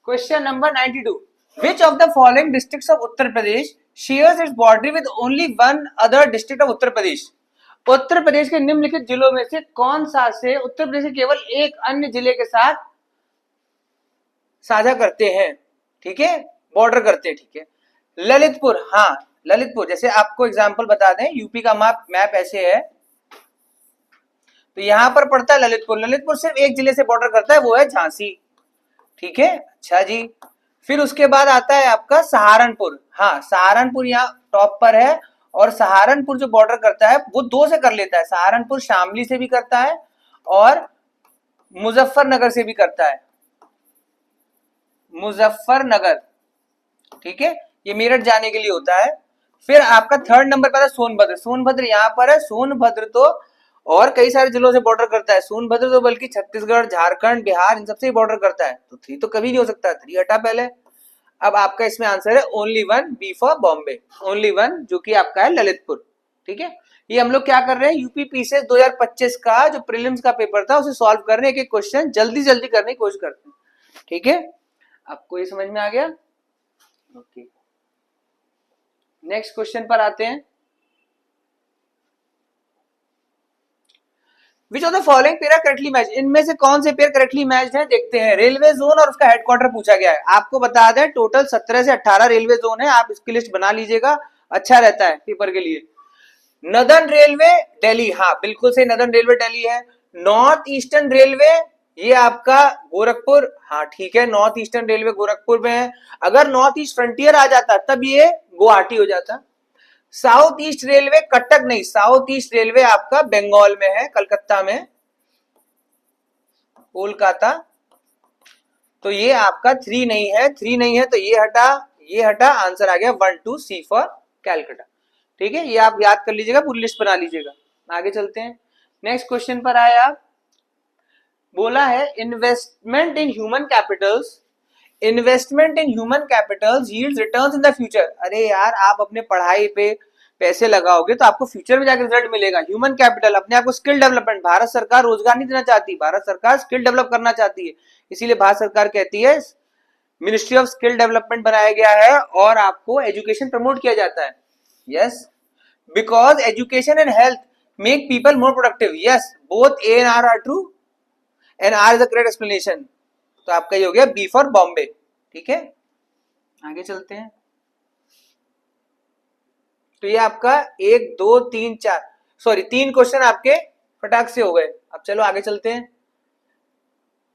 Question number 92. Which of the following districts of Uttar Pradesh shares its boundary with only one other district of Uttar Pradesh? Uttar Pradesh के निम्नलिखित जिलों में से कौन सा से उत्तर प्रदेश के केवल एक अन्य जिले के साथ साझा करते हैं? ठीक है, बॉर्डर करते हैं. ठीक है, ललितपुर. हाँ, ललितपुर. जैसे आपको एग्जांपल बता दें, यूपी का मैप ऐसे है, तो यहां पर पड़ता है ललितपुर. ललितपुर सिर्फ एक जिले से बॉर्डर करता है, वो है झांसी. ठीक है, अच्छा जी. फिर उसके बाद आता है आपका सहारनपुर. हाँ, सहारनपुर यहाँ टॉप पर है, और सहारनपुर जो बॉर्डर करता है वो दो से कर लेता है. सहारनपुर शामली से भी करता है और मुजफ्फरनगर से भी करता है. मुजफ्फरनगर. ठीक है, ये मेरठ जाने के लिए होता है. फिर आपका थर्ड नंबर पर है सोनभद्र. सोनभद्र यहाँ पर है. सोनभद्र तो और कई सारे जिलों से बॉर्डर करता है. सोनभद्र तो बल्कि छत्तीसगढ़, झारखंड, बिहार, इन सबसे बॉर्डर करता है. तो 3 तो कभी नहीं हो सकता. 3 हटा पहले. अब आपका इसमें आंसर है only one, B for Bombay. Only one, जो कि आपका है ललितपुर. ठीक है, ये हम लोग क्या कर रहे हैं, यूपी पीसीएस 2025 का जो प्रीलिम्स का पेपर था उसे सॉल्व करने, एक एक क्वेश्चन जल्दी जल्दी करने की कोशिश करते हैं. ठीक है, आपको ये समझ में आ गया? ओके, नेक्स्ट क्वेश्चन पर आते हैं. Which of the following pair correctly match? इनमें से कौन से पेयर करेक्टली मैच है, देखते हैं. रेलवे जोन और उसका हेडक्वार्टर पूछा गया है. आपको बता दें टोटल 17 से 18 रेलवे जोन है. आप इसकी लिस्ट बना लीजिएगा, अच्छा रहता है पेपर के लिए. Northern railway Delhi. हाँ, बिल्कुल सही, नदर्न रेलवे दिल्ली है. नॉर्थ ईस्टर्न रेलवे ये आपका गोरखपुर. हाँ ठीक है, नॉर्थ ईस्टर्न रेलवे गोरखपुर में है. अगर नॉर्थ ईस्ट फ्रंटियर आ जाता तब ये गुवाहाटी हो जाता. साउथ ईस्ट रेलवे कटक नहीं, साउथ ईस्ट रेलवे आपका बंगाल में है, कलकत्ता में, कोलकाता. तो ये आपका 3 नहीं है. 3 नहीं है तो ये हटा, ये हटा. आंसर आ गया 1 2 सी फॉर कैलकाटा. ठीक है, ये आप याद कर लीजिएगा, पूरी लिस्ट बना लीजिएगा. आगे चलते हैं. नेक्स्ट क्वेश्चन पर आए आप. बोला है investment in human Capitals, investment in human Capitals yields returns in the future. अरे यार, आप अपने पढ़ाई पे पैसे लगाओगे तो आपको फ्यूचर में जाकर रिजल्ट मिलेगा. ह्यूमन कैपिटल अपने आप को स्किल डेवलपमेंट. भारत सरकार रोजगार नहीं देना चाहती, भारत सरकार स्किल डेवलप करना चाहती है. इसीलिए भारत सरकार कहती है मिनिस्ट्री ऑफ स्किल डेवलपमेंट बनाया गया है और आपको एजुकेशन प्रमोट किया जाता है. Yes, because education and health make people more productive. Yes, both A and R are true and R is a correct explanation. तो आपका ये हो गया बी फॉर बॉम्बे. ठीक है, आगे चलते हैं. तो ये आपका 1 2 3 4 सॉरी 3 क्वेश्चन आपके फटाक से हो गए. अब चलो आगे चलते हैं.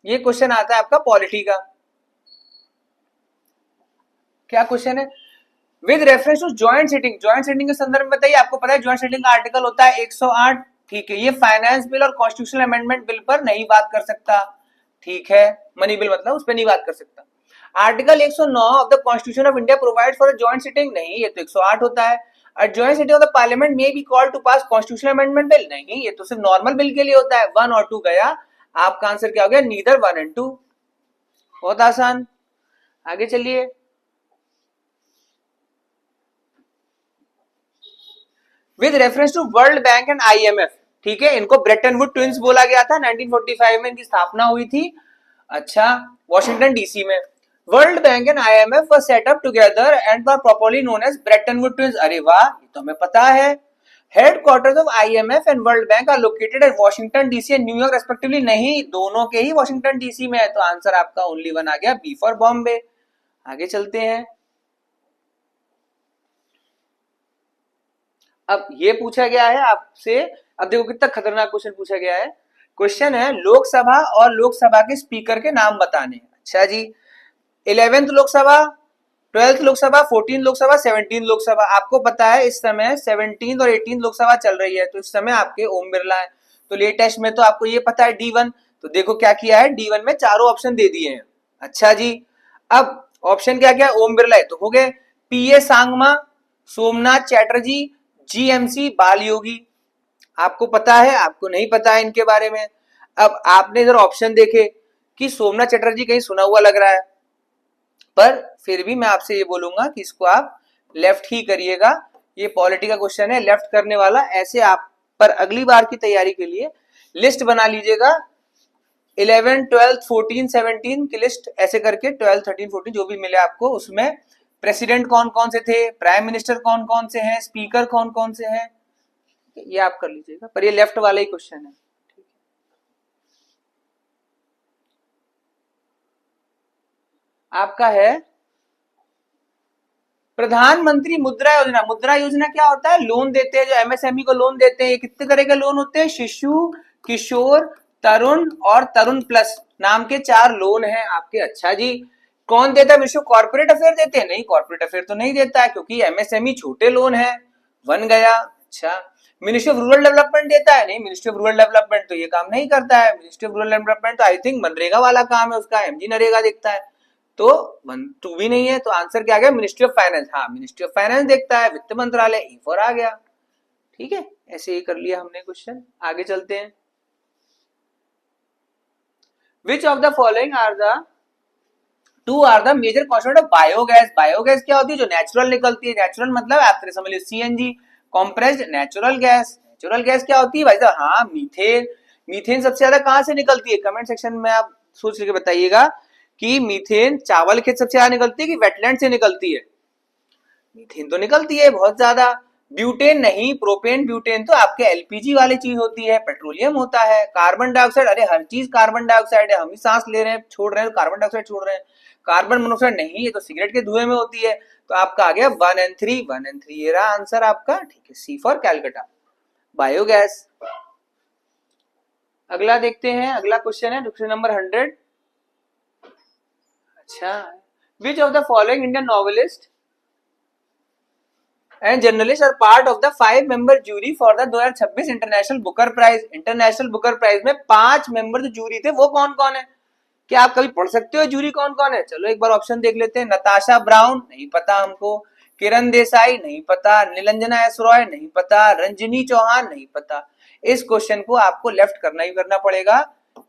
ये क्वेश्चन आता है आपका पॉलिटी का. क्या क्वेश्चन है? With reference to joint sitting. Joint sitting के संदर्भ में बताइए. आपको पता है ज्वाइंट सिटिंग का आर्टिकल होता है 108. ठीक है, ये फाइनेंस बिल और कॉन्स्टिट्यूशनल अमेंडमेंट बिल पर नहीं बात कर सकता. ठीक है, मनी बिल मतलब उस पर नहीं बात कर सकता. Article 109 of the constitution of India provide for a joint sitting. नहीं, ये तो 108 होता है. A joint sitting of the parliament may be called to pass constitutional amendment bill. नहीं, ये तो सिर्फ नॉर्मल बिल के लिए होता है. 1 और 2 गया. आपका आंसर क्या हो गया? Neither 1 and 2. बहुत आसान. आगे चलिए. With reference to world bank and IMF. ठीक है, इनको ब्रेटन वुड ट्विंस बोला गया था. 1945 में इनकी स्थापना हुई थी. अच्छा, वॉशिंगटन डीसी में. World bank and IMF were set up together and were properly known as Bretton Woods twins. अरे वाह, ये तो हमें पता है. Headquarters of IMF and world bank are located at Washington DC and New York respectively. नहीं, दोनों के ही वॉशिंगटन डीसी में है. तो आंसर आपका ओनली 1 आ गया, बी फॉर बॉम्बे. आगे चलते हैं. अब ये पूछा गया है आपसे. अब देखो कितना खतरनाक क्वेश्चन पूछा गया है. क्वेश्चन है लोकसभा और लोकसभा के स्पीकर के नाम बताने. अच्छा जी, 11th Lok Sabha, 12th Lok Sabha, 14th Lok Sabha, 17th Lok Sabha. आपको पता है इस समय 17th और 18th लोकसभा चल रही है. तो इस समय आपके ओम बिरला है. तो लेटेस्ट में तो आपको ये पता है D1. तो देखो क्या किया है, D1 में चारों ऑप्शन दे दिए हैं. अच्छा जी, अब ऑप्शन क्या क्या? ओम बिरला है तो हो गए. पीए सांगमा, सोमनाथ चैटर्जी, जीएमसी बालयोगी. आपको पता है, आपको नहीं पता है इनके बारे में. अब आपने इधर ऑप्शन देखे कि सोमनाथ चैटर्जी कहीं सुना हुआ लग रहा है, पर फिर भी मैं आपसे ये बोलूंगा कि इसको आप लेफ्ट ही करिएगा. ये पॉलिटी का क्वेश्चन है, लेफ्ट करने वाला. ऐसे आप पर अगली बार की तैयारी के लिए लिस्ट बना लीजिएगा. 11, 12, 14, 17 की लिस्ट ऐसे करके 12, 13, 14 जो भी मिले आपको, उसमें प्रेसिडेंट कौन कौन से थे, प्राइम मिनिस्टर कौन कौन से हैं, स्पीकर कौन कौन से हैं, ये आप कर लीजिएगा, पर ये लेफ्ट वाला ही क्वेश्चन है। आपका है प्रधानमंत्री मुद्रा योजना। मुद्रा योजना क्या होता है, लोन देते हैं, जो एमएसएमई को लोन देते हैं। ये कितने तरह के लोन होते हैं, शिशु, किशोर, तरुण और तरुण प्लस नाम के 4 लोन हैं आपके। अच्छा जी, कौन देता है, मिनिस्ट्री ऑफ कॉर्पोरेट अफेयर देते हैं? नहीं, कॉर्पोरेट अफेयर तो नहीं देता है, क्योंकि एमएसएमई छोटे लोन है, बन गया। अच्छा, मिनिस्ट्री ऑफ रूरल डेवलपमेंट देता है? नहीं, मिनिस्ट्री ऑफ रूरल डेवलपमेंट तो ये काम नहीं करता है। मिनिस्ट्री ऑफ रूरल डेवलपमेंट तो आई थिंक मनरेगा वाला काम है उसका, एमजी नरेगा देखता है, तो 1, 2 भी नहीं है, तो आंसर क्या आ गया, मिनिस्ट्री ऑफ फाइनेंस। हाँ, मिनिस्ट्री ऑफ फाइनेंस देखता है, वित्त मंत्रालय, E4 आ गया। ठीक है, ऐसे ही कर लिया हमने क्वेश्चन। आगे चलते हैं। Which of the following are the major constituent of biogas. Biogas क्या होती है, जो नेचुरल निकलती है। नेचुरल मतलब आपने समझ लिया CNG, compressed natural gas. Natural gas क्या होती है भाई साहब, हाँ मीथेन। मीथेन सबसे ज्यादा कहां से निकलती है, कमेंट सेक्शन में आप सोच के बताइएगा कि मीथेन चावल खेत सबसे ज्यादा निकलती है कि वेटलैंड से निकलती है। मीथेन तो निकलती है बहुत ज्यादा। ब्यूटेन नहीं, प्रोपेन ब्यूटेन तो आपके एलपीजी वाली चीज होती है, पेट्रोलियम होता है। कार्बन डाइऑक्साइड, अरे हर चीज कार्बन डाइऑक्साइड है, हम ही सांस ले रहे हैं, छोड़ रहे हैं, कार्बन डाइऑक्साइड छोड़ रहे हैं। कार्बन मोनोऑक्साइड नहीं, ये तो सिगरेट के धुएं में होती है। तो आपका आ गया 1 and 3, 1 and 3 ये रहा आंसर आपका। ठीक है, सी फॉर कैलकाटा, बायोगैस। अगला देखते हैं, अगला क्वेश्चन है क्वेश्चन नंबर 100। अच्छा, which of the following Indian novelist and journalist are part of the 5 member jury for the 2026 international Booker prize. International Booker prize में 5 मेंबर जो जूरी थे वो कौन कौन है? क्या आप कभी पढ़ सकते हो जूरी कौन कौन है? चलो एक बार ऑप्शन देख लेते हैं। नताशा ब्राउन, नहीं पता हमको। किरण देसाई, नहीं पता। निलंजना एस रॉय, नहीं पता। रंजनी चौहान, नहीं पता। इस क्वेश्चन को आपको लेफ्ट करना ही करना पड़ेगा।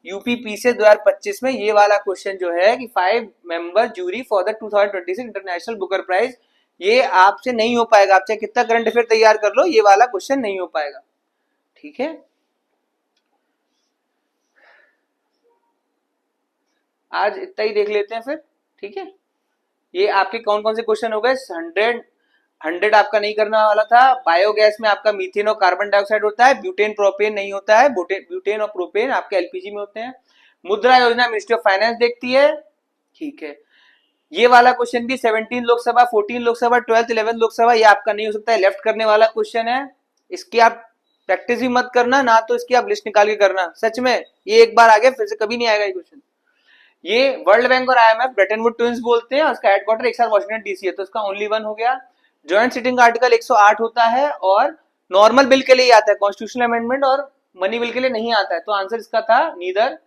यूपीपी से 2025 में ये वाला क्वेश्चन जो है कि 5 member jury for the 2026 international Booker prize, ये आपसे नहीं हो पाएगा। आप चाहे कितना करंट अफेयर तैयार कर लो, ये वाला क्वेश्चन नहीं हो पाएगा। ठीक है, आज इतना ही देख लेते हैं फिर। ठीक है, ये आपके कौन कौन से क्वेश्चन हो गए। 100 आपका नहीं करना वाला था। बायोगैस में आपका मीथेन और कार्बन डाइऑक्साइड होता है, ब्यूटेन प्रोपेन नहीं होता है। ब्यूटेन और प्रोपेन आपके एलपीजी में होते हैं। मुद्रा योजना मिनिस्ट्री ऑफ फाइनेंस देखती है। ठीक है, ये वाला क्वेश्चन भी 17 लोकसभा, 14 लोकसभा, 12, 11 लोकसभा, ये आपका नहीं हो सकता है, लेफ्ट करने वाला क्वेश्चन है। इसकी आप प्रैक्टिस भी मत करना ना, तो इसकी आप लिस्ट निकाल के करना। सच में ये एक बार आ गया, फिर से कभी नहीं आएगा ये क्वेश्चन। ये वर्ल्ड बैंक और आईएमएफ ब्रेटन वुड ट्विंस बोलते हैं, उसका हेडक्वार्टर एक साथ वॉशिंगटन डीसी है, तो इसका ओनली 1 हो गया। ज्वाइंट सिटिंग आर्टिकल 108 होता है, और नॉर्मल बिल के लिए ही आता है, कॉन्स्टिट्यूशनल अमेंडमेंट और मनी बिल के लिए नहीं आता है, तो आंसर इसका था नीदर।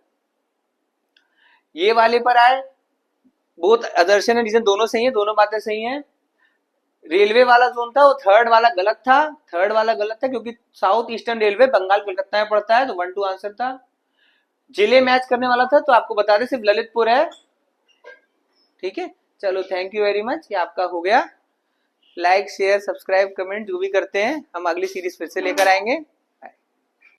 ये वाले पर आए, बहुत अदर्शन है, रीजन दोनों सही है, दोनों बातें सही हैं। रेलवे वाला जोन था वो थर्ड वाला गलत था, थर्ड वाला गलत था, क्योंकि south eastern railway Bengal Kolkata में पड़ता है, तो 1, 2 आंसर था। जिले मैच करने वाला था, तो आपको बता दें सिर्फ ललितपुर है। ठीक है, चलो थैंक यू वेरी मच, ये आपका हो गया। लाइक शेयर सब्सक्राइब कमेंट जो भी करते हैं, हम अगली सीरीज फिर से लेकर आएंगे।